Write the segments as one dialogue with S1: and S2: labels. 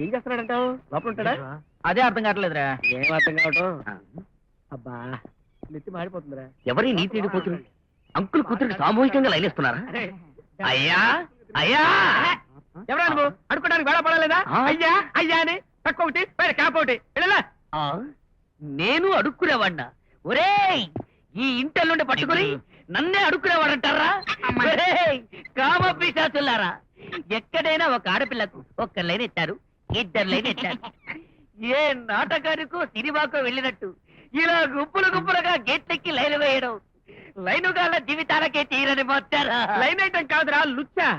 S1: ఏం చేస్తున్నాడంటావు? లోపల ఉంటాడా?
S2: అదే అర్థం కావట్లేదురా.
S1: ఏం అర్థం కావటం? అబ్బా నెత్తి మాడిపోతుందిరా.
S2: ఎవరి నీతి కూతురు అంకుల్ కూతురికి సామూహికంగా లైలేస్తున్నారా? అయ్యా అయ్యా,
S1: ఎవరా నువ్వు? అడుకోవడానికి వేళ పడలేదా? అయ్యా అయ్యా అని తక్కువ ఒకటి పైన క్యాప్ ఒకటి.
S2: నేను అడుక్కునేవాడినా? ఒరేయ్, ఈ ఇంటల్లుండి పట్టుకుని నన్నే అడుక్కునేవాడంటారా? కామ పిశాచులారా, ఎక్కడైనా ఒక ఆడపిల్లకు ఒక్క లైన్ ఎత్తారు, ఇద్దరు లైన్ ఎత్తారు. ఏ నాటకానికో సినిమాకో వెళ్ళినట్టు ఇలా గుంపులు గుంపులుగా గేట్లెక్కి లైన్ వేయడం లైనుగాళ్ళ జీవితాలకే తీరని మొత్తారా?
S1: లైన్ ఐటం కాదురా లుచ్చా.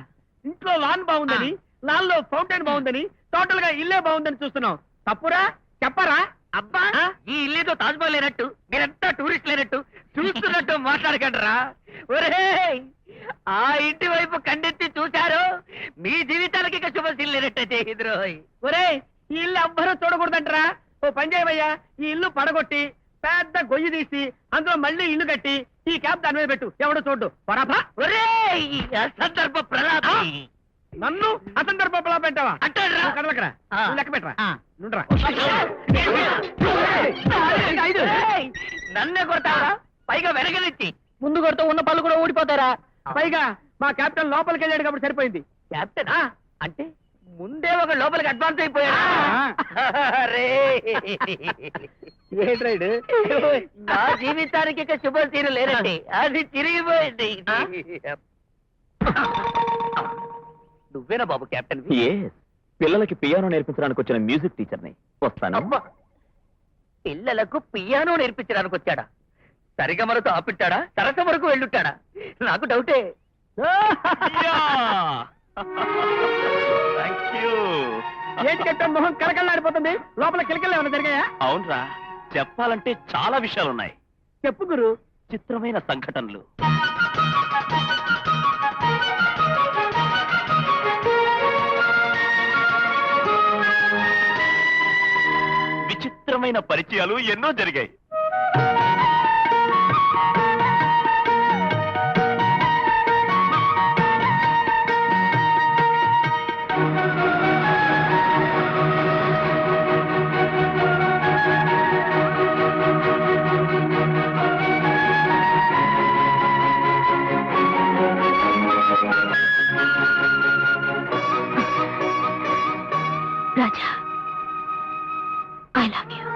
S1: ఇంట్లో లాన్ బాగుందని, లాన్ లో ఫౌంటైన్ బాగుందని, టోటల్ గా ఇల్లే బాగుందని చూస్తున్నావు. తప్పురా? చెప్పరా?
S2: అబ్బా, ఈ ఇల్లేదో తాజ్మహల్ లేనట్టు, మీరంతా టూరిస్ట్ లేనట్టు చూస్తున్నట్టు మాట్లాడకండిరా. ఒరేయ్, ఆ ఇంటి వైపు కండెత్తి చూశారు, మీ జీవితాలకి ఇక శుభశీల్ లేనట్టయితే ఎదురోయ్.
S1: ఒరేయ్, ఈ ఇల్లు ఎవ్వరూ చూడకూడదంటరా. ఓ పని చేయవయ్యా, ఈ ఇల్లు పడగొట్టి పెద్ద గొయ్యి తీసి అందులో మళ్ళీ ఇల్లు కట్టి ఈ క్యాప్ దాని మీద పెట్టు, ఎవడో చూడు. పరాభా.
S2: ఒరేయ్, అసందర్భ ప్రలాపి.
S1: నన్ను అసందర్భ ప్రలాప పెట్టావా?
S2: అంటారా?
S1: కదలకరా, లెక్క పెట్టరా. నుండ్రా.
S2: నన్నే కొడతావా? పైగా వెనకనిచ్చి
S1: ముందు కొడుతూ ఉన్న పళ్ళు కూడా ఊడిపోతారా? పైగా మా కెప్టెన్ లోపలికి వెళ్ళాడు కాబట్టి సరిపోయింది.
S2: కెప్టెన్ అంటే ముందే ఒక లోపలికి అడ్వాన్స్ అయిపోయాడు.
S1: ఏంట్రైడ్?
S2: నా జీవితానికి ఇక శుభశీలు లేనండి, అది తిరిగిపోయింది. నువ్వేనా బాబు కెప్టెన్?
S3: పిల్లలకి పియానో నేర్పించడానికి వచ్చిన మ్యూజిక్ టీచర్ని. వస్తాను.
S2: పిల్లలకు పియానో నేర్పించడానికి వచ్చాడా? సరిగమలతో ఆపిట్టాడా? సరస వరకు వెళ్ళుంటాడా? నాకు డౌటే.
S1: ఏంటి కెప్టెన్ మొహం కలకల్లాడిపోతుంది? లోపల కిలకలు ఏమైనా జరిగాయా?
S3: అవునరా, చెప్పాలంటే చాలా విషయాలున్నాయి.
S1: చెప్పు గురు.
S3: చిత్రమైన సంఘటనలు. విచిత్రమైన పరిచయాలు ఎన్నో జరిగాయి.
S4: రాజా, I love you.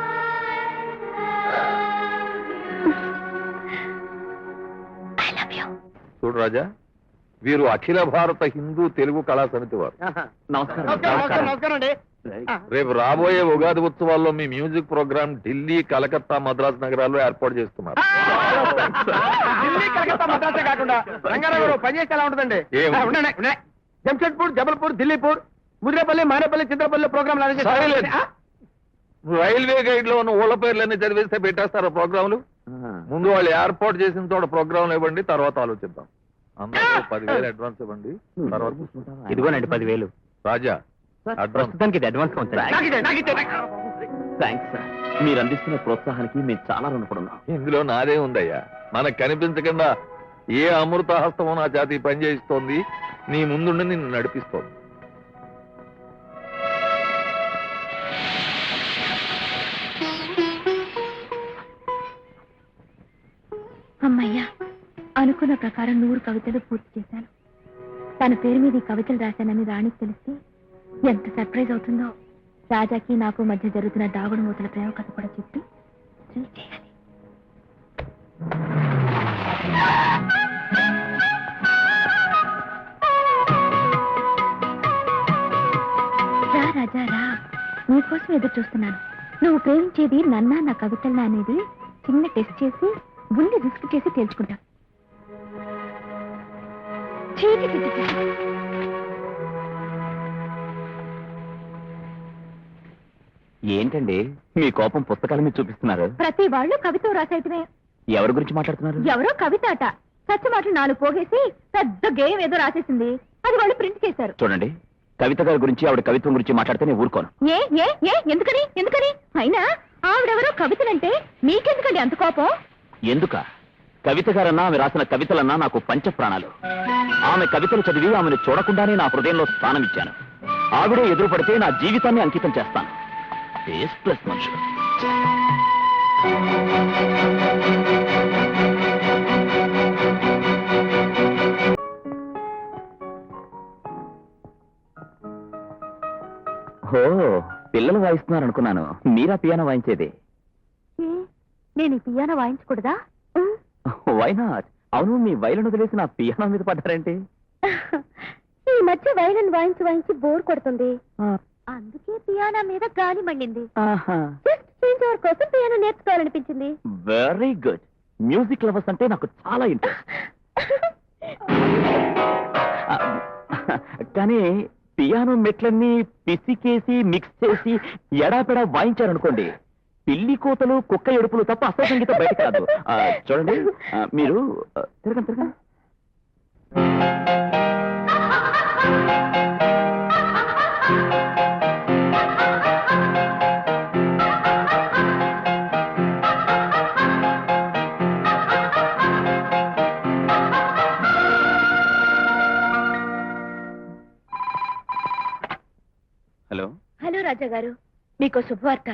S4: I love you.
S5: చూడు రాజా, వీరు అఖిల భారత హిందూ తెలుగు కళా సమితి వారు.
S1: నమస్కారం అండి.
S5: రేపు రాబోయే ఉగాది ఉత్సవాల్లో మీ మ్యూజిక్ ప్రోగ్రామ్ ఢిల్లీ, కలకత్తా, మద్రాస్ నగరాల్లో ఏర్పాటు చేస్తున్నారు.
S1: ఢిల్లీ, కలకత్తా, మద్రాసే కాకుండా రంగారావు పని చేస్తే ఎలా ఉంటుందండి? Jamshedpur, Jabalpur, Dillipur, Mudirepalli, Marepalli, Chitrapalli program
S5: railway guide లో ఉన్న ఊళ్ళ పేర్లన్నీ చదివేస్తే పెట్టేస్తారు ప్రోగ్రాంలు. ముందు వాళ్ళు ఏర్పాటు చేసిన తోట ప్రోగ్రాంలు ఇవ్వండి, తర్వాత ఆలోచిద్దాం. అందరూ 10,000 అడ్వాన్స్ ఇవ్వండి, తర్వాత
S3: ఇదిగోనండి 10,000.
S5: రాజా అడ్వాన్స్.
S3: ప్రస్తుతానికి ఇది అడ్వాన్స్ థ్యాంక్స్ సార్. మీరు అందిస్తున్న ప్రోత్సాహానికి మేము చాలా రుణపడున్నాం.
S5: ఇందులో నాదే ఉందయ్యా. మనకు కనిపించకుండా ఏ అమృత హస్తమో నా జాతి పనిచేయిస్తోంది, నీ ముందుండి నిన్ను నడిపిస్తోంది.
S4: అమ్మయ్యా, అనుకున్న ప్రకారం 100 కవితలు పూర్తి చేశాను. తన పేరు మీద ఈ కవితలు రాశానని రాణికి తెలిస్తే ఎంత సర్ప్రైజ్ అవుతుందో. రాజాకి నాకు మధ్య జరుగుతున్న దాగుడు మూతల ప్రేమ కథ కూడా చెప్పి థ్రిల్ చేయాలి. రా రాజా రా, నీకోసం ఎదురు చూస్తున్నాను. నువ్వు ప్రేమించేది నన్నా నా కవితల్నా అనేది చిన్న టెస్ట్ చేసి ముందు రిస్క్ చేసి తేల్చుకుంటా.
S3: ఏంటండి మీ కోపం పుస్తకాల మీద చూపిస్తున్నారు?
S4: ప్రతి వాళ్ళు కవిత రాసేయటమే.
S3: ఎవరి గురించి మాట్లాడుతున్నారు?
S4: ఎవరో కవిత అట సత్య మాటలు 4 పోగేసి పెద్ద గేయం ఏదో రాసేసింది, అది వాళ్ళు ప్రింట్ చేశారు.
S3: చూడండి, కవిత గారి గురించి, ఆవిడ కవిత్వం గురించి మాట్లాడితే నేను ఊరుకోను.
S4: ఏ ఏ ఏ ఎందుకని ఎందుకని అయినా ఆవిడెవరో కవితలంటే మీకెందుకండి అంత కోపం?
S3: ఎందుక? కవిత గారన్నా ఆమె రాసిన కవితలన్నా నాకు పంచప్రాణాలు. ఆమె కవితలు చదివి ఆమెను చూడకుండానే నా హృదయంలో స్థానం ఇచ్చాను. ఆవిడే ఎదురు పడితే నా జీవితాన్ని అంకితం చేస్తాను. ప్లస్ మనుషులు. ఓ, పిల్లలు వాయిస్తున్నారు అనుకున్నాను. మీరా పియానో వాయించేది?
S4: నేను ఈ పియానో వాయించకూడదా?
S3: Why not? అవును, మీ వైలన్ వదిలేసి నా పియానో మీద పడ్డారేంటి?
S4: ఈ మధ్య వైలన్ వాయించి వాయించి బోర్ కొడుతుంది, అందుకే పియానో మీద గాలి మండింది. జస్ట్ చేంజ్ ఓవర్ కోసం పియానో నేర్చుకోవాలనిపించింది.
S3: Very good. మ్యూజిక్ లవర్స్ అంటే నాకు చాలా ఇంట్రెస్ట్. కానీ పియానో మెట్లన్నీ పిసికేసి మిక్స్ చేసి ఎడాపెడా వాయించారనుకోండి, పిల్లి కోతలు కుక్క ఎడుపులు తప్ప అసలు సంగీతం బయట కాదు. చూడండి, మీరు తిరగండి. హలో
S4: హలో రాజా గారు, మీకు శుభవార్త.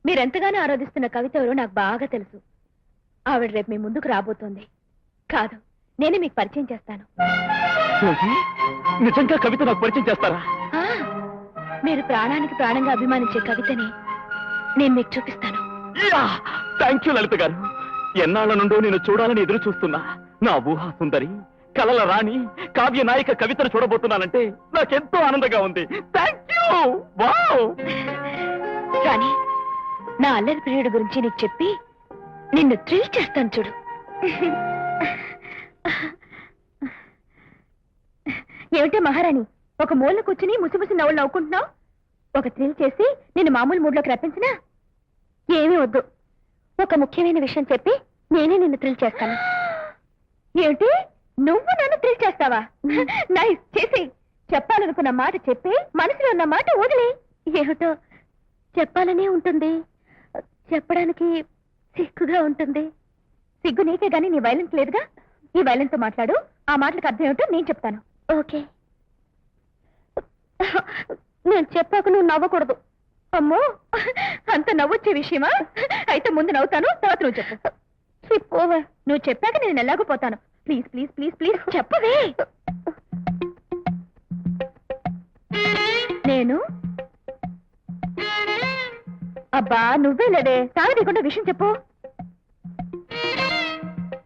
S4: మీరెంతగానో ఆరాధిస్తున్న కవిత ఎవరో నాకు బాగా తెలుసు. ఆవిడ రేపు మీ ముందుకు రాబోతోంది. కాదు, నేనే మీకు పరిచయం చేస్తాను.
S3: నిజంగా కవిత నాకు పరిచయం చేస్తారా?
S4: ఆ, మీరు ప్రాణానికి ప్రాణంగా అభిమానించే కవితని నేను మీకు చూపిస్తాను.
S3: థ్యాంక్ యూ లలిత గారు. ఎన్నాళ్ల నుండో నేను చూడాలని ఎదురు చూస్తున్నా నా ఊహా సుందరి, కలల రాణి, కావ్య నాయిక కవితను చూడబోతున్నానంటే నాకెంతో ఆనందంగా ఉంది. Thank you. వావ్.
S4: కానీ నా అల్లరి ప్రియుడి గురించి నీకు చెప్పి నిన్ను థ్రిల్ చేస్తాను చూడు. ఏమిటే మహారాణి, ఒక మూల కూర్చుని ముసిముసి నవ్వులు నవ్వుకుంటున్నావు? ఒక థ్రిల్ చేసి నిన్ను మామూలు మూడ్లోకి రప్పించినా? ఏమీ వద్దు, ఒక ముఖ్యమైన విషయం చెప్పి నేనే నిన్ను థ్రిల్ చేస్తాను. ఏమిటి, నువ్వు నన్ను థ్రిల్ చేస్తావా? నైస్, చేసి చెప్పాలనుకున్న మాట చెప్పి మనసులో ఉన్న మాట వదిలే. ఏమిటో చెప్పాలనే ఉంటుంది, చెప్పడానికి సిగ్గుగా ఉంటుంది. సిగ్గు నీకే గానీ నీ వైలెన్స్ లేదుగా. ఈ వైలెన్స్ తో మాట్లాడు, ఆ మాటలకు అర్థం ఏమిటో నేను చెప్తాను. ఓకే, నేను చెప్పాక నువ్వు నవ్వకూడదు. అమ్మో, అంత నవ్వొచ్చే విషయమా? అయితే ముందు నవ్వుతాను, తర్వాత నువ్వు చెప్పు. నువ్వు చెప్పాక నేను ఎలాగో పోతాను. ప్లీజ్ ప్లీజ్ ప్లీజ్ ప్లీజ్ చెప్పవే. నేను అబ్బా నువ్వే లేదే, సాగదీయకుండా విషయం చెప్పు.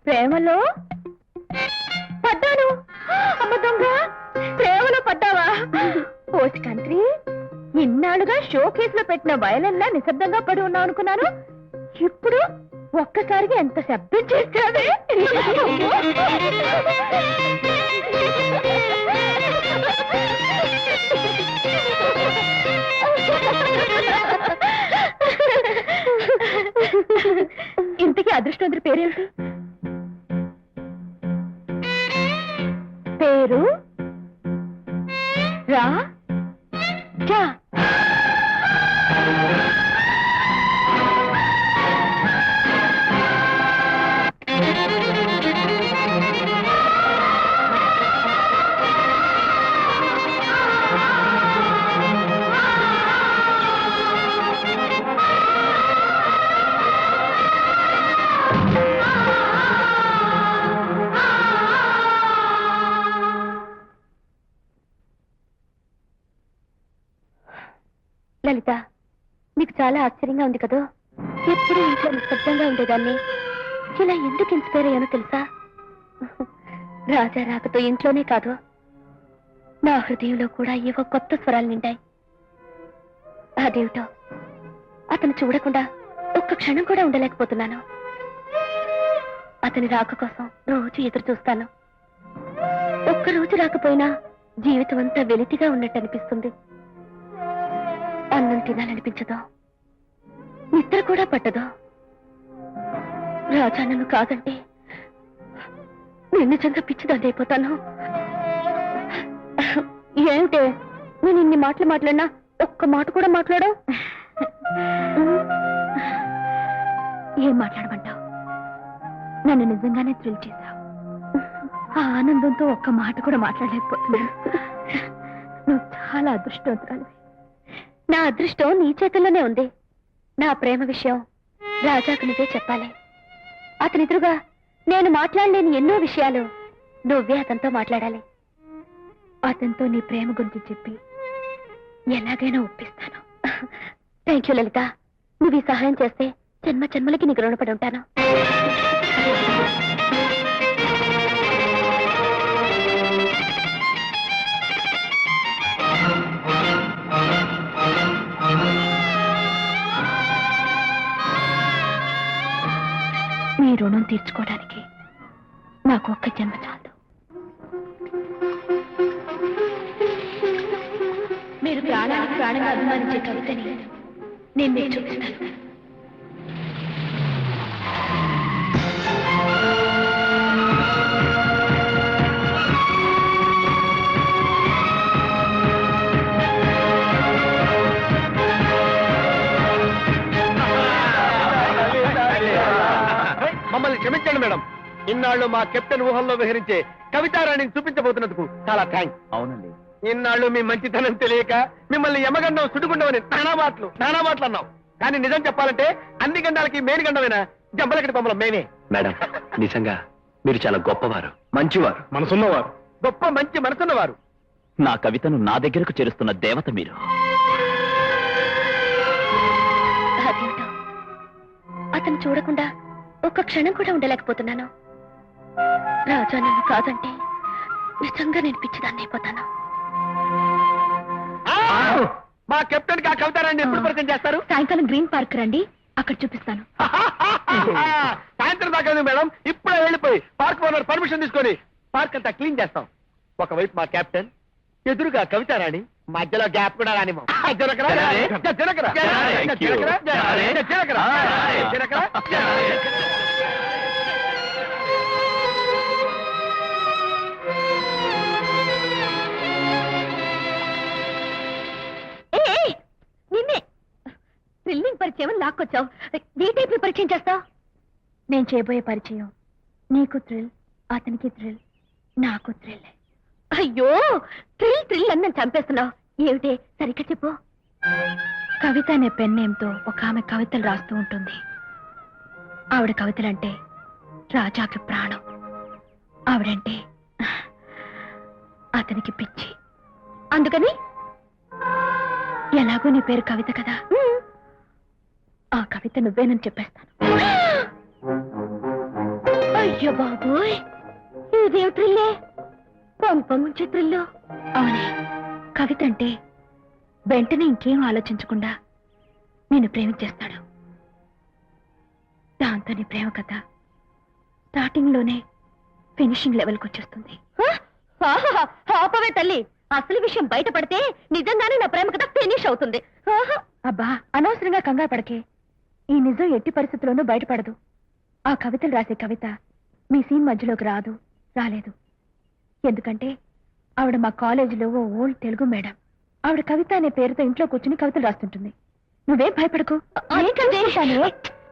S4: ప్రేమలో పడ్డాను. అమ్మ దొంగ, ప్రేమలో పడ్డావా? పోస్ట్ కంట్రీ, ఇన్నాళ్ళుగా షో కేసులో పెట్టిన వయలన్లా నిశ్శబ్దంగా పడి ఉన్నావు అనుకున్నాను. ఇప్పుడు ఒక్కసారిగా ఎంత శబ్దం చేశావే. ఇంతకీ అదృష్టవంతుడి పేరేంటి? పేరు రా జా. లలిత, నీకు చాలా ఆశ్చర్యంగా ఉంది కదా? ఎప్పుడు ఇంట్లో నిశ్శబ్దంగా ఉండేదాన్ని ఇలా ఎందుకు ఇన్స్పైర్ అయ్యానో తెలుసా? రాజా రాకతో ఇంట్లోనే కాదు, నా హృదయంలో కూడా ఏవో కొత్త స్వరాలు నిండాయి. అదేమిటో అతను చూడకుండా ఒక్క క్షణం కూడా ఉండలేకపోతున్నాను. అతని రాక కోసం రోజు ఎదురు చూస్తాను. ఒక్కరోజు రాకపోయినా జీవితం అంతా వెలితిగా ఉన్నట్టు అనిపిస్తుంది. అన్నం తినాలనిపించదో, నిద్ర కూడా పట్టదో. రాజా నన్ను కాదంటే నేను నిజంగా పిచ్చిదాన్ని అయిపోతాను. ఏమిటే, నేను ఇన్ని మాటలు మాట్లాడినా ఒక్క మాట కూడా మాట్లాడా? ఏం మాట్లాడమంటావు? నన్ను నిజంగానే థ్రిల్ చేశావు. ఆ ఆనందంతో ఒక్క మాట కూడా మాట్లాడలేకపోతున్నాను. నువ్వు చాలా అదృష్టవంతురాలివి. నా అదృష్టం నీ చేతుల్లోనే ఉంది. నా ప్రేమ విషయం రాజాకు నువ్వే చెప్పాలి. అతని ఎదురుగా నేను మాట్లాడలేని ఎన్నో విషయాలు నువ్వే అతనితో మాట్లాడాలి. అతనితో నీ ప్రేమ గురించి చెప్పి ఎలాగైనా ఒప్పిస్తాను. థ్యాంక్ యూ లలిత. నువ్వు ఈ సహాయం చేస్తే జన్మ జన్మలకి నీకు రుణపడి ఉంటాను. మీ రుణం తీర్చుకోవడానికి నాకు ఒక్క జన్మ చాలు. మీరు ప్రాణానికి ప్రాణంగా అభిమానించే కవితని నేను మీకు చూపిస్తాను.
S1: మమ్మల్ని క్షమించండి మేడం. ఇన్నాళ్ళు మా కెప్టెన్ ఊహల్లో విహరించే కవితారాణిని చూపించబోతున్నందుకు చాలా థ్యాంక్స్.
S3: అవునండి.
S1: ఇన్నాళ్ళు మీ మంచితనం తెలియక మిమ్మల్ని యమగండం సుడిగుండమని నానా మాటలు అన్నాం. కానీ నిజం చెప్పాలంటే అన్ని గండాలకి మెయిన్ గండమైనా జంబలకటి బొమ్మల మేమే.
S3: మేడం, నిజంగా మీరు చాలా గొప్పవారు, మంచివారు,
S1: మనసున్నవారు, గొప్ప మంచి మనసున్నవారు.
S3: నా కవితను నా దగ్గరకు చేరుస్తున్న దేవత మీరు.
S4: అదేమిటో అతను చూడకుండా ఒక్క క్షణం కూడా ఉండలేకపోతున్నాను. రాజా నన్ను కాదంటే నిజంగా నేను పిచ్చిదాన్ని అయిపోతాను.
S1: మా కెప్టెన్ కి ఆ కవితారాన్ని ఎప్పుడు పరిచయం చేస్తారు?
S4: సాయంకాలం గ్రీన్ పార్క్ రండి, అక్కడ చూపిస్తాను.
S1: సాయంత్రం దాకా మేడం. ఇప్పుడే వెళ్ళిపోయి పార్క్ ఓనర్ పర్మిషన్ తీసుకొని పార్క్ అంతా క్లీన్ చేస్తాం. ఒకవైపు మా కెప్టెన్, ఎదురుగా కవితారాణి, మధ్యలో గ్యాప్ కూడా రానివ్వం. జనకరా, జనకరా, జనకరా, జనకరా, జనకరా, జనకరా.
S4: నిన్నే థ్రిల్లింగ్ పరిచయం లాక్కొచ్చావు. ఏ టైప్ పరిచయం చేస్తావు? నేను చేయబోయే పరిచయం నీకు థ్రిల్, అతనికి థ్రిల్, నాకు థ్రిల్. అయ్యో, థ్రిల్ అని నన్ను చంపేస్తున్నావు. ఏమిటే సరిగ్గా చెప్పు. కవిత అనే పెన్ నేమ్తో ఒక ఆమె కవితలు రాస్తూ ఉంటుంది. ఆవిడ కవితలంటే రాజాకి ప్రాణం. ఆవిడంటే అతనికి పిచ్చి. అందుకని ఎలాగో నీ పేరు కవిత కదా, ఆ కవిత నువ్వేనని చెప్పేస్తాను. అయ్యో బాబోయ్, ఇదేం థ్రిల్లే, పొంపొంగుంచే థ్రిల్లో. అవునే, కవిత అంటే వెంటనే ఇంకేం ఆలోచించకుండా నేను ప్రేమించేస్తాడు. దాంతో నీ ప్రేమ కథ స్టార్టింగ్ లోనే ఫినిషింగ్ లెవెల్కి వచ్చేస్తుంది. ఆపవే తల్లి, అసలు విషయం బయటపడితే నిజంగానే నా ప్రేమ కథ ఫినిష్ అవుతుంది. అబ్బా, అనవసరంగా కంగారు పడకే. ఈ నిజం ఎట్టి పరిస్థితుల్లోనూ బయటపడదు. ఆ కవితలు రాసే కవిత మీ సీన్ మధ్యలోకి రాలేదు. ఎందుకంటే ఆవిడ మా కాలేజీలో ఓ ఓల్డ్ తెలుగు మేడం. ఆవిడ కవిత అనే పేరుతో ఇంట్లో కూర్చుని కవితలు రాస్తుంటుంది. నువ్వేం భయపడకు,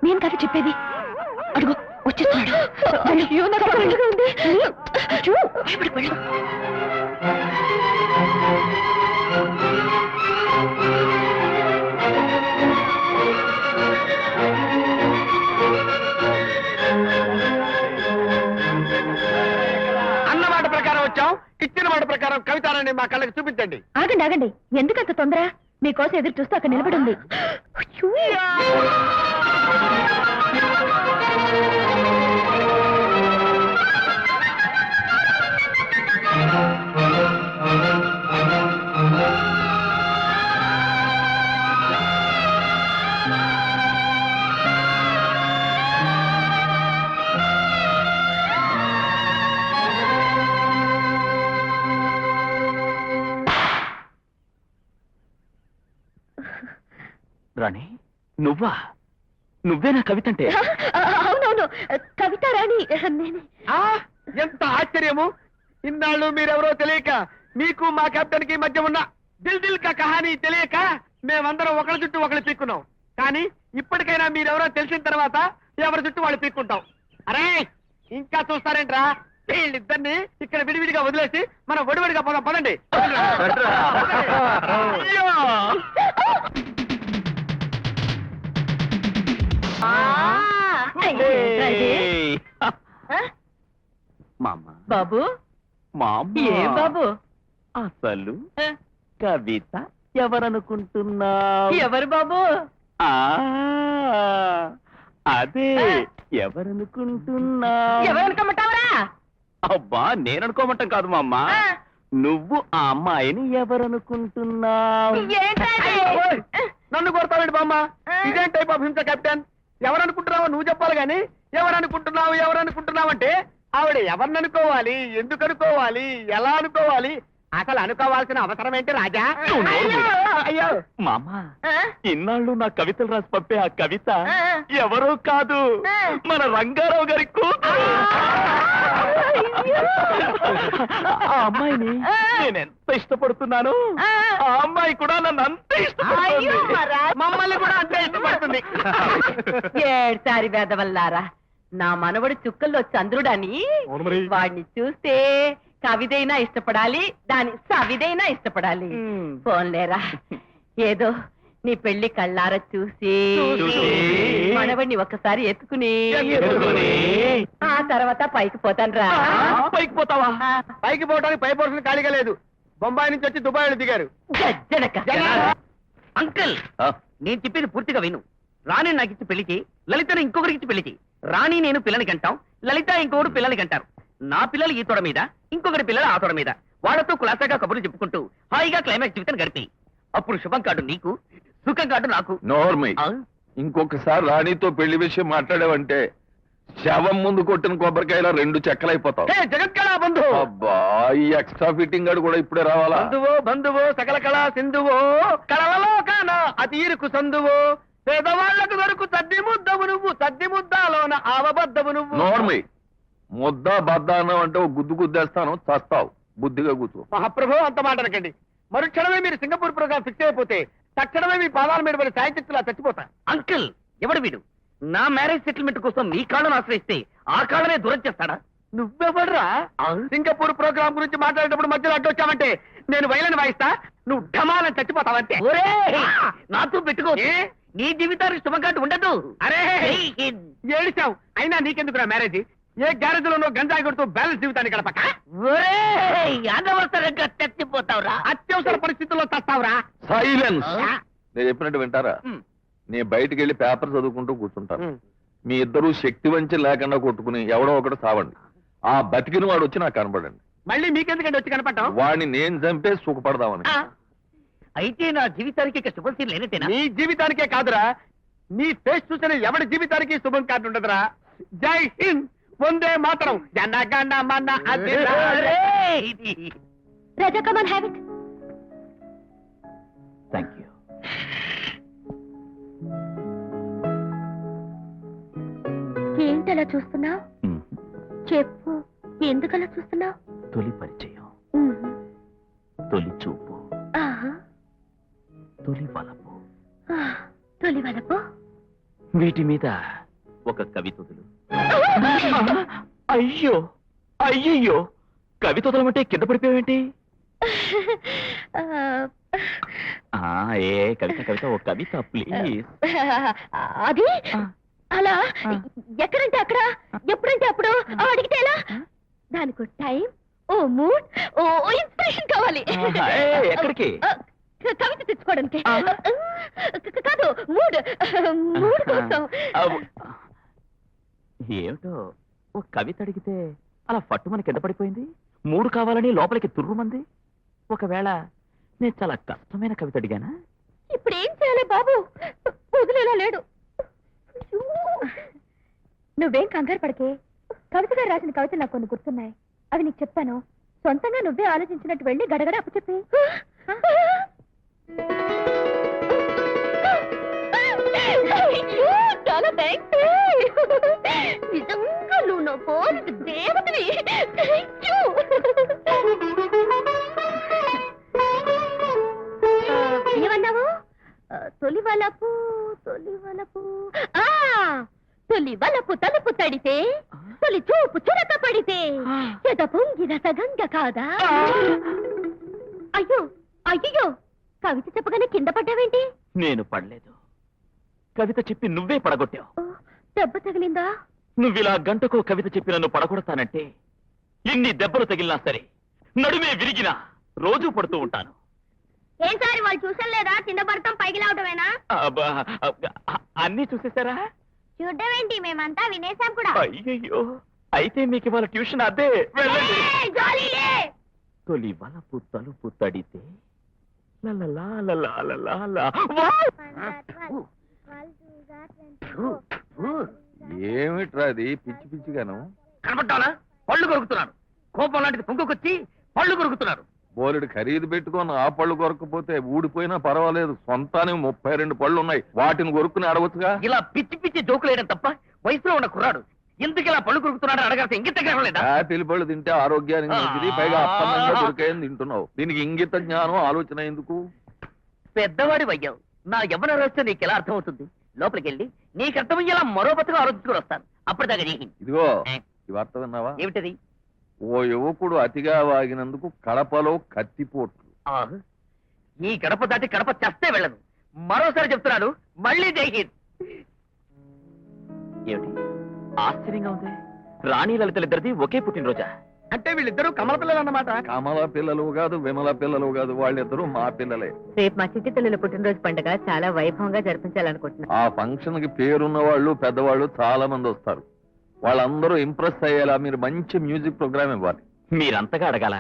S4: నేను కథ చెప్పేది. అడుగు వచ్చేస్తున్నాడు.
S1: అన్నమాట ప్రకారం వచ్చాం, ఇచ్చిన మాట ప్రకారం కవితారాన్ని మా కళ్ళకి చూపించండి.
S4: ఆగండి, ఎందుకంత తొందర? మీకోసం ఎదురు చూస్తూ అక్కడ నిలబడి ఉంది.
S3: రాణి, నువ్వేనా కవితంటే?
S4: అవునవును, కవిత రాణి నేనే.
S1: ఎంత ఆశ్చర్యము! ఇన్నాళ్ళు మీరెవరో తెలియక, మీకు మా కెప్టెన్ కి మధ్య ఉన్న దిల్ కా కహానీ తెలియక మేమందరం ఒకరి చుట్టూ ఒకరు పీక్కున్నాం. కానీ ఇప్పటికైనా మీరెవరో తెలిసిన తర్వాత ఎవరి చుట్టూ వాళ్ళు పీక్కుంటాం. అరే, ఇంకా చూస్తారేంట్రా వీళ్ళిద్దరిని ఇక్కడ విడివిడిగా వదిలేసి మనం ఒడివడిగా పోదాం పదండి అయ్యో!
S3: మామ
S2: బాబు
S3: మామ
S2: ఏం బాబు
S3: అసలు కవిత ఎవరనుకుంటున్నావు?
S2: ఎవరు బాబు
S3: ఆ, అదే ఎవరనుకుంటున్నావు?
S2: ఎవరనుకోమంటావరా
S3: అబ్బా నేననుకోమంటాం కాదు మా అమ్మ, నువ్వు ఆ అమ్మాయిని ఎవరనుకుంటున్నావు?
S1: ఓయ్! నన్ను కొడతావేంటి బామ్మ ఇదేం టైప్ ఆఫ్ హింస కెప్టెన్ ఎవరనుకుంటున్నావో నువ్వు చెప్పాలి గాని ఎవరనుకుంటున్నావు అంటే ఆవిడ ఎవరిని అనుకోవాలి, ఎందుకు అనుకోవాలి, ఎలా అనుకోవాలి, అసలు అనుకోవాల్సిన అవసరం ఏంటి రాజా?
S3: నువ్వు నోరు మూయి.
S1: అయ్యో
S3: మామ ఇన్నాళ్ళు నా కవితలు రాసి పంపే ఆ కవిత ఎవరో కాదు, మన రంగారావు గారి కూతురు. ఆ అమ్మాయిని నేను ఎంత ఇష్టపడుతున్నాను, ఆ అమ్మాయి కూడా నన్ను అంత ఇష్టపడుతుంది.
S1: మమ్మల్ని కూడా అంతే ఇష్టపడుతుంది.
S2: ఏడ్సారి వేదవల్లారా నా మనవడు చుక్కల్లో చంద్రుడని
S3: అవును మరి.
S2: వాడిని చూస్తే కవిదైనా ఇష్టపడాలి, దాని సవిదైనా ఇష్టపడాలి. పోన్లేరా ఏదో నీ పెళ్లి కళ్ళారా చూసి
S3: చూసి,
S2: మనవడిని ఒక్కసారి ఎత్తుకుని
S3: ఎత్తుకుని,
S2: ఆ తర్వాత పైకి పోతాన్రా.
S3: పైకి పోతావా?
S1: పైకి పోవడానికి పై పోర్షన్ ఖాళీగా లేదు. బొంబాయి నుంచి వచ్చి దుబాయ్ లో దిగారు.
S2: గజ్జనక.
S6: అంకుల్ నేను చెప్పేది పూర్తిగా విను. రాణి నాకు ఇచ్చి పెళ్లికి, లలితను ఇంకొకరికి ఇచ్చి పెళ్లికి. రాణి నేను పిల్లని కంటాం, లలిత ఇంకొకరు పిల్లలకి అంటారు. నా పిల్లలు ఈ తోడ మీద, ఇంకొకటి పిల్లలు ఆ తోడ మీద, వాళ్ళతో కులాసాగా కబుర్లు చెప్పుకుంటూ హాయిగా క్లైమాక్స్ జీవితం గడిపి అప్పుడు శుభం కార్డు నీకు, సుఖం కార్డు నాకు.
S5: నోర్మి
S6: ఆ?
S5: ఇంకొకసారి రాణితో పెళ్లి విషయం మాట్లాడావంటే శవం ముందు కొట్టిన కొబ్బరికాయలా 2 చెక్కలైపోతావు.
S1: హే జగత్కళా బంధు,
S5: అబ్బా ఈ ఎక్స్ట్రా ఫిట్టింగ్ గాడు కూడా ఇప్పుడే రావాలా?
S1: బంధువో సకల కళా సింధువో కళలలో కాన అతీరుకు సందువో పేదవాళ్లకు దొరుకు సద్ది ముద్దవు నువ్వు, సద్ది ముద్దలోన ఆవబద్దవు నువ్వు.
S5: నోర్మి ముద్ద బద్ద అన్నావు అంటే ఓ గుద్దు గుద్దేస్తాను, చస్తావు. బుద్ధిగా కూర్చో.
S1: మహాప్రభు అంత మాట అనకండి. మరుక్షణమే మీరు సింగపూర్ ప్రోగ్రాం ఫిక్స్ అయిపోతే తక్షణమే మీ పాదాల మీద పడి సాయంత్రిలా చచ్చిపోతా.
S6: అంకుల్ ఎవడు వీడు? నా మ్యారేజ్ సెటిల్మెంట్ కోసం నీ కాళ్ళను ఆశ్రయిస్తే ఆ కాళ్ళనే దూరం చేస్తాడా?
S1: నువ్వెవడ్రా సింగపూర్ ప్రోగ్రాం గురించి మాట్లాడేటప్పుడు మధ్యలో అడ్డొచ్చావంటే నేను వైలని వాయిస్తా, నువ్వు ఢమాలని చచ్చిపోతావంటే.
S6: ఒరేయ్, నాతో పెట్టుకో, నీ జీవితానికి శుభం కార్డు ఉండదు.
S1: అరే
S6: జై హింద్.
S1: ఏడిచావు, అయినా నీకెందుకురా మ్యారేజ్? ఏ గ్యారేజ్ లోనో గంజాయి కొడుతూ బ్యాలెన్స్ జీవితాన్ని గడపక
S6: ఒరేయ్, అనవసరంగా చచ్చిపోతావురా.
S1: అత్యవసర పరిస్థితుల్లో చస్తావురా.
S5: సైలెన్స్. నేను చెప్పినట్టు వింటారా?
S6: ఉమ్.
S5: నేను బయటికి వెళ్ళి పేపర్ చదువుకుంటూ కూర్చుంటాను.
S1: ఉమ్.
S5: మీ ఇద్దరు శక్తి వంచి లేకుండా కొట్టుకుని ఎవడో ఒకటి సావండి. ఆ బతికిన వాడు వచ్చి నాకు కనపడండి.
S1: మళ్ళీ మీకెందుకంటే వచ్చి కనపడటం?
S5: వాడిని నేను చంపే సుఖపడదామని.
S6: అయితే నా జీవితానికి ఇక శుభం సీన్ లేనట్టేనా?
S1: నీ జీవితానికే కాదురా, నీ ఫేస్ చూసిన ఎవడి జీవితానికి శుభం కార్డు ఉండదురా. జై హింద్, వందే మాతరం, జనగణ మన
S6: ఒరేయ్, ఇది
S4: Raja come on have it.
S3: Thank you.
S4: ఏంటలా చూస్తున్నావు? చెప్పు, ఎందుకలా చూస్తున్నావు?
S3: తొలి పరిచయం, తొలి చూపు, తొలి వలపు,
S4: తొలి వలపు.
S3: వీటి మీద ఒక కవితలు. అయ్యో అయ్యయ్యో, కవితలు అంటే కింద పడిపోయావేంటి? ఏ కవిత కవిత, ఓ కవిత ప్లీజ్.
S4: అది అలా ఎక్కడంటే అక్కడ, ఎప్పుడంటే అప్పుడు అడిగితే ఎలా? దానికి టైం, ఓ మూడ్, ఓ ఇన్స్పిరేషన్ కావాలి.
S3: ఎక్కడికి?
S4: కవిత తెచ్చుకోవడానికి కాదు, మూడ్ మూడ్ కోసం.
S3: ఏమిటో ఓ కవిత అడిగితే అలా పట్టుమని కింద పడిపోయింది. మూడు కావాలని లోపలికి తుర్రుమంది. ఒకవేళ నేను చాలా కష్టమైన కవిత అడిగానా?
S4: ఇప్పుడు ఏం చేయాలి బాబు? వదిలేలా లేడు. నువ్వేం కంగారు పడకే. కవిత గారు రాసిన కవితలు నాకు కొన్ని గుర్తున్నాయి, అవి నీకు చెప్తాను. సొంతంగా నువ్వే ఆలోచించినట్టు వెళ్ళి గడగడ అప్పు చెప్పి. చాలా థ్యాంక్స్. నిజంగా నువ్వు నా పోలిక దేవతవి. ఏమన్నావు? తొలి వలపు, తొలి వలపు. తొలి వలపు తలుపు తడితే తొలి చూపు చురక పడితే ఎద పొంగిన సగంగ కాదా అయ్యో అయ్యో కవిత చెప్పగానే కింద పడ్డావేంటి
S3: నేను పడలేదు, కవిత చెప్పి నువ్వే పడగొట్టావు.
S4: ఓ, దెబ్బ తగిలిందా
S3: నువ్విలా గంటకో కవిత చెప్పి నన్ను పడగొడతానంటే ఎన్ని దెబ్బలు తగిలినా సరే, నడుమే విరిగినా రోజూ పడుతూ ఉంటాను.
S4: ఏం సారి వాళ్ళు చూసలేదా కింద పడతాం పైకి లావటమేనా
S3: అబ్బా, అన్నీ చూసేశారా?
S4: చూడడం ఏంటి మేమంతా వినేశాం కూడా
S3: అయ్యయ్యో, అయితే మీకు ఇవాళ ట్యూషన్ అదే. వెళ్ళండి.
S4: ఏయ్, జాలీలే.
S3: తొలి వలపు తలుపు తడితే లలలా లలలా వావ్!
S5: ఏమిట్రా అది పిచ్చి పిచ్చిగాను?
S6: కనబడ్డానా? పళ్ళు కొరుకుతున్నాను. కోపం లాంటిది పొంగుకొచ్చి పళ్ళు కొరుకుతున్నారు.
S5: బోలెడు ఖరీదు పెట్టుకొని ఆ పళ్ళు కొరకపోతే ఊడిపోయినా పర్వాలేదు, సొంతానికి 32 పళ్ళు ఉన్నాయి, వాటిని కొరుక్కుని అడగచ్చుగా.
S6: ఇలా పిచ్చి పిచ్చి జోకులు వేయడం తప్ప వయసులో ఉన్న కుర్రాడు ఎందుకు ఇలా పళ్ళు కొరుకుతున్నాడు అడగాల్సి ఇంగిత జ్ఞానం లేదా?
S5: యాపిల్ పళ్ళు తింటే ఆరోగ్యానికి మంచిది, పైగా అప్పన్నంగా దొరికాయని తింటున్నావు. దీనికి ఇంగిత జ్ఞానం ఆలోచన ఎందుకు?
S6: పెద్దవాడి వయ్యావు, నా యవ్వన రహస్యం నీకు ఎలా అర్థమవుతుంది? లోపలికి వెళ్ళి నీకు అర్థమయ్యేలా మరో బతుకు ఆలోచించుకుని వస్తాను. అప్పటిదాకా నీ
S5: ఇదిగో ఈ వార్త విన్నావా?
S6: ఏమిటది?
S5: ఓ యువకుడు అతిగా వాగినందుకు కడపలో కత్తిపోట్లు.
S6: ఆహ్, ఈ గడప దాటి గడప చస్తే వెళ్ళను. మరోసారి చెప్తున్నాను, మళ్ళీ జైహింద్.
S3: ఏమిటి ఆశ్చర్యంగా ఉంది, రాణి లలితలిద్దరిది ఒకే పుట్టినరోజా?
S1: అంటే వీళ్ళిద్దరూ కమల పిల్లలు అన్నమాట.
S5: కమల పిల్లలు కాదు, విమల పిల్లలు కాదు, వాళ్ళిద్దరూ మా పిల్లలే.
S7: రేపు మా చిట్టి తల్లుల పుట్టినరోజు పండుగ చాలా వైభవంగా జరిపించాలనుకుంటున్నాం.
S5: ఆ ఫంక్షన్ కి పేరున్న వాళ్ళు పెద్దవాళ్ళు చాలా మంది వస్తారు. వాళ్ళందరూ ఇంప్రెస్ అయ్యేలా మీరు మంచి మ్యూజిక్ ప్రోగ్రామ్ ఇవ్వాలి.
S3: మీరంతగా అడగాల?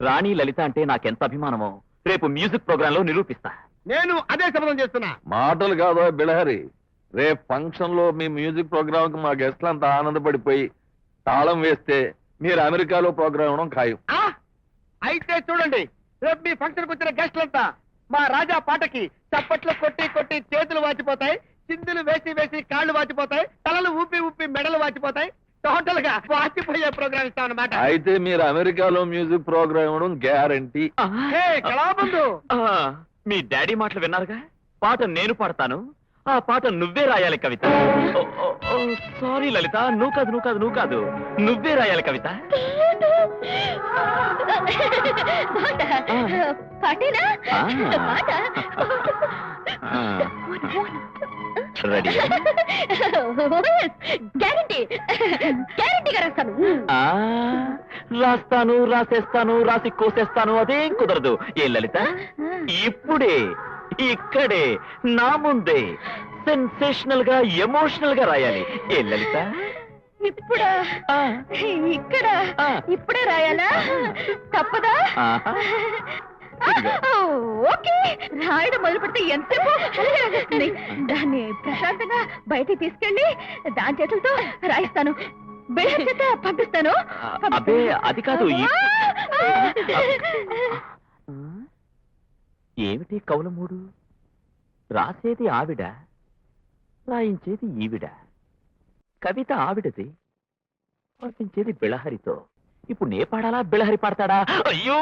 S3: రాణి లలిత అంటే నాకెంత అభిమానమో రేపు మ్యూజిక్ ప్రోగ్రామ్ లో నిరూపిస్తా.
S1: నేను అదే శపథం చేస్తున్నా.
S5: మాటలు కాదు బిలహరి, రేపు ఫంక్షన్ లో మీ మ్యూజిక్ ప్రోగ్రామ్ కి మా గెస్ట్లంతా ఆనందపడిపోయి తాళం వేస్తే మీరు అమెరికాలో ప్రోగ్రామ్ ఇవ్వడం ఖాయం.
S1: ఆ, అయితే చూడండి, రేపు మీ ఫంక్షన్ కు వచ్చిన గెస్ట్లంతా మా రాజా పాటకి చప్పట్లు కొట్టి కొట్టి చేతులు వాచిపోతాయి, చిందులు వేసి వేసి కాళ్ళు వాచిపోతాయి, తలలు ఊపి ఊపి మెడలు వాచిపోతాయి. టోటల్ గా వాచిపోయే ప్రోగ్రామ్ ఇస్తామన్నమాట.
S5: అయితే మీరు అమెరికాలో మ్యూజిక్ ప్రోగ్రామ్ ఇవ్వడం గ్యారంటీ.
S1: హే, కళాబంధు,
S3: మీ డాడీ మాటలు విన్నారుగా, పాట నేను పాడతాను, ఆ పాట నువ్వే రాయాలి కవిత. సారీ లలిత, నువ్వు కాదు నువ్వే రాయాలి కవిత.
S4: పాటేనా
S3: ఆ.
S4: పాట
S3: రెడీ?
S4: గ్యారంటీ గ్యారంటీగా రాస్తాను.
S3: రాస్తాను, రాసేస్తాను, రాసి కోసేస్తాను, అదేం కుదరదు. ఏ లలిత, ఇప్పుడే ఇక్కడే నా ముందే సెన్సేషనల్ గా ఎమోషనల్ గా రాయాలి. ఏ లలిత?
S4: ఇప్పుడా
S3: ఆ,
S4: ఇక్కడ
S3: ఆ.
S4: ఇప్పుడే రాయాలా? తప్పదా?
S3: ఆహా. ఇదిగో.
S4: ఓకే, రాయడం మొదలు పెడితే ఎంతసేపు అలాగే రాసేస్తుంది. దాన్ని ప్రశాంతంగా బయటికి తీసుకెళ్ళి దాని చేతులతో రాయిస్తాను, బిళ్ళ చేత పంపిస్తాను.
S3: అబ్బే, అది కాదు. ఏమిటి కౌలమూడు? రాసేది ఆవిడ, రాయించేది ఈవిడ. కవిత ఆవిడది, పంపించేది బిళహరితో. ఇప్పుడు నే పాడాలా, బిళహరి పాడతాడా? అయ్యో!